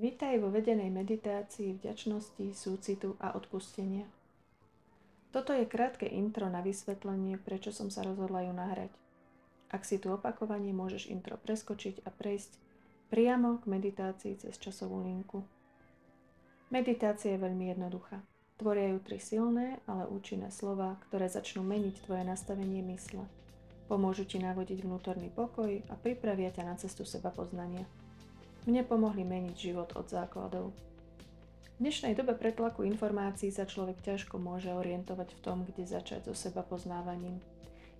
Vítaj vo vedenej meditácii vďačnosti, súcitu a odpustenia. Toto je krátke intro na vysvetlenie, prečo som sa rozhodla ju nahrať. Ak si tu opakovane, môžeš intro preskočiť a prejsť priamo k meditácii cez časovú linku. Meditácia je veľmi jednoduchá. Tvoria ju 3 silné, ale účinné slová, ktoré začnú meniť tvoje nastavenie mysle. Pomôžu ti navodiť vnútorný pokoj a pripravia ťa na cestu seba poznania. Mne pomohli meniť život od základov. V dnešnej dobe pretlaku informácií sa človek ťažko môže orientovať v tom, kde začať so seba poznávaním.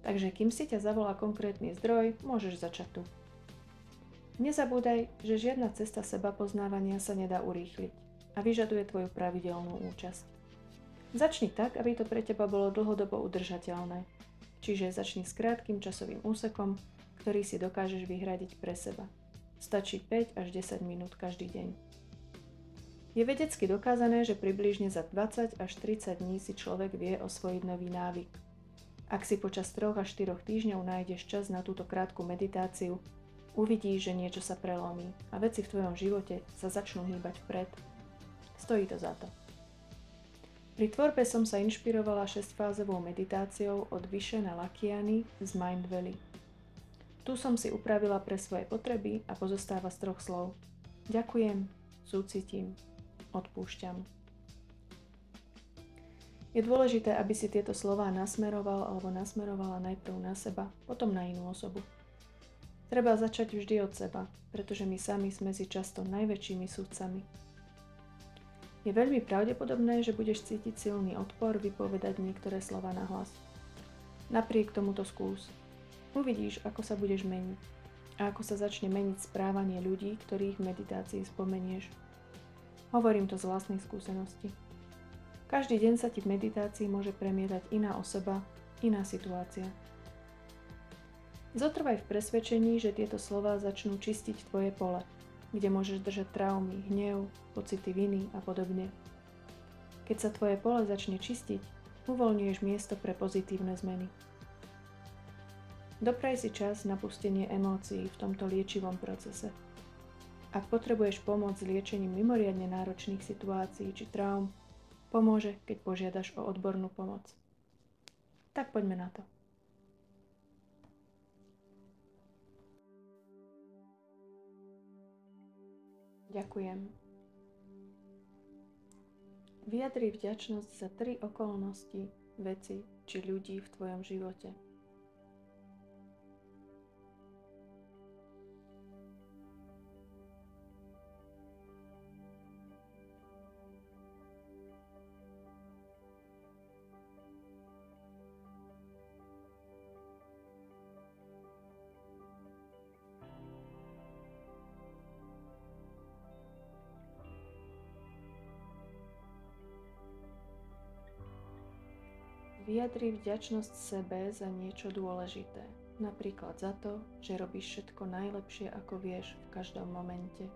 Takže kým si ťa zavolá konkrétny zdroj, môžeš začať tu. Nezabúdaj, že žiadna cesta seba poznávania sa nedá urýchliť a vyžaduje tvoju pravidelnú účasť. Začni tak, aby to pre teba bolo dlhodobo udržateľné. Čiže začni s krátkym časovým úsekom, ktorý si dokážeš vyhradiť pre seba. Stačí 5 až 10 minút každý deň. Je vedecky dokázané, že približne za 20 až 30 dní si človek vie osvojiť nový návyk. Ak si počas 3 až 4 týždňov nájdeš čas na túto krátku meditáciu, uvidíš, že niečo sa prelomí a veci v tvojom živote sa začnú hýbať vpred. Stojí to za to. Pri tvorbe som sa inšpirovala 6-fázovou meditáciou od Vishena Lakiany z Mind Valley. Tu som si upravila pre svoje potreby a pozostáva z 3 slov. Ďakujem, súcitím, odpúšťam. Je dôležité, aby si tieto slová nasmeroval alebo nasmerovala najprv na seba, potom na inú osobu. Treba začať vždy od seba, pretože my sami sme si často najväčšími súdcami. Je veľmi pravdepodobné, že budeš cítiť silný odpor vypovedať niektoré slova nahlas. Napriek tomuto skús. Uvidíš, ako sa budeš meniť a ako sa začne meniť správanie ľudí, ktorých v meditácii spomenieš. Hovorím to z vlastnej skúsenosti. Každý deň sa ti v meditácii môže premietať iná osoba, iná situácia. Zotrvaj v presvedčení, že tieto slová začnú čistiť tvoje pole, kde môžeš držať traumy, hnev, pocity viny a podobne. Keď sa tvoje pole začne čistiť, uvoľňuješ miesto pre pozitívne zmeny. Dopraj si čas na pustenie emócií v tomto liečivom procese. Ak potrebuješ pomoc s liečením mimoriadne náročných situácií či traum, pomôže, keď požiadaš o odbornú pomoc. Tak poďme na to. Ďakujem. Vyjadri vďačnosť za 3 okolnosti, veci či ľudí v tvojom živote. Vyjadri vďačnosť sebe za niečo dôležité, napríklad za to, že robíš všetko najlepšie, ako vieš v každom momente.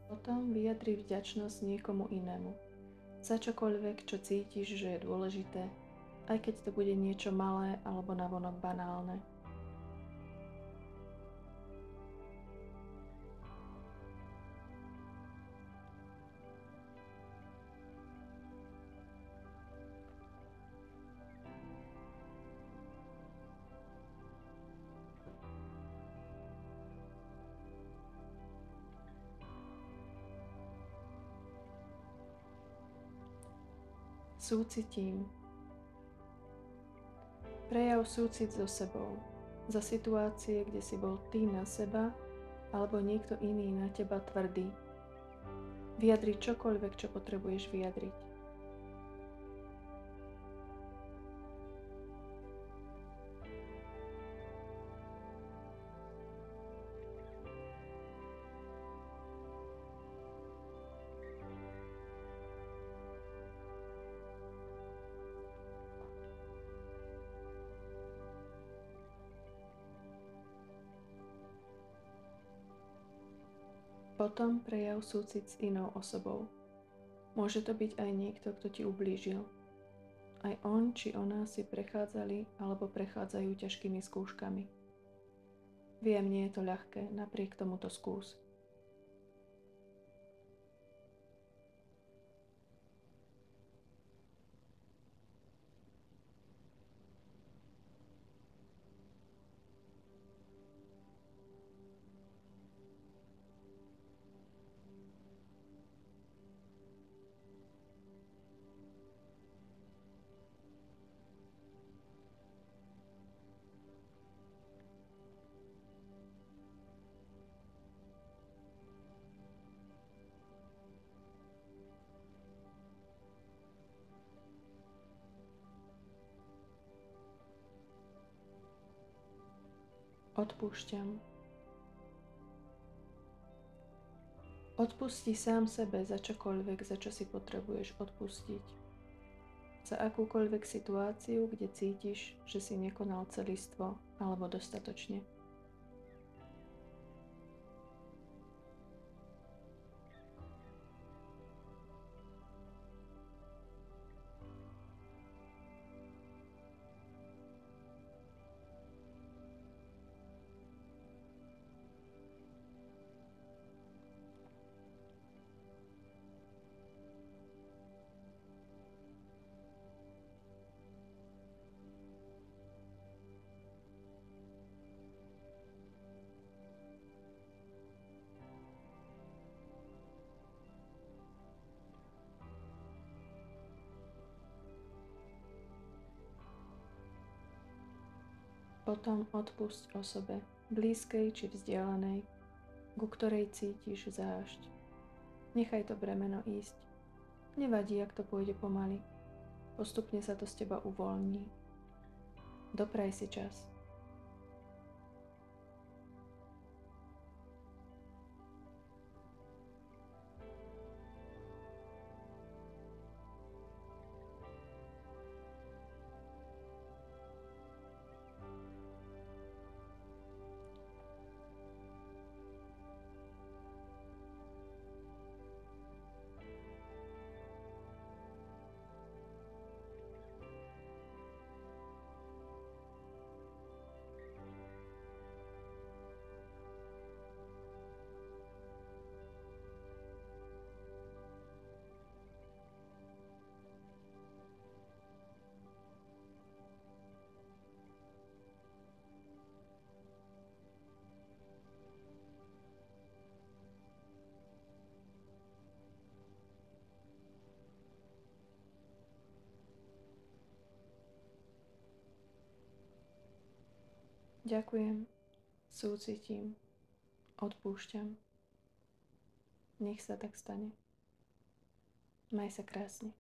Potom vyjadri vďačnosť niekomu inému. Za čokoľvek, čo cítiš, že je dôležité, aj keď to bude niečo malé alebo navonok banálne. Súcitím. Prejav súcit so sebou. Za situácie, kde si bol ty na seba, alebo niekto iný na teba tvrdý. Vyjadri čokoľvek, čo potrebuješ vyjadriť. Potom prejav súcit s inou osobou. Môže to byť aj niekto, kto ti ublížil. Aj on či ona si prechádzali alebo prechádzajú ťažkými skúškami. Viem, nie je to ľahké, napriek tomu to skús. Odpúšťam. Odpusti sám sebe za čokoľvek, za čo si potrebuješ odpustiť. Za akúkoľvek situáciu, kde cítiš, že si nekonal celistvo alebo dostatočne. Potom odpusť osobe, blízkej či vzdialenej, ku ktorej cítiš zášť. Nechaj to bremeno ísť. Nevadí, ak to pôjde pomaly. Postupne sa to z teba uvoľní. Dopraj si čas. Ďakujem, súcitím, odpúšťam. Nech sa tak stane. Maj sa krásne.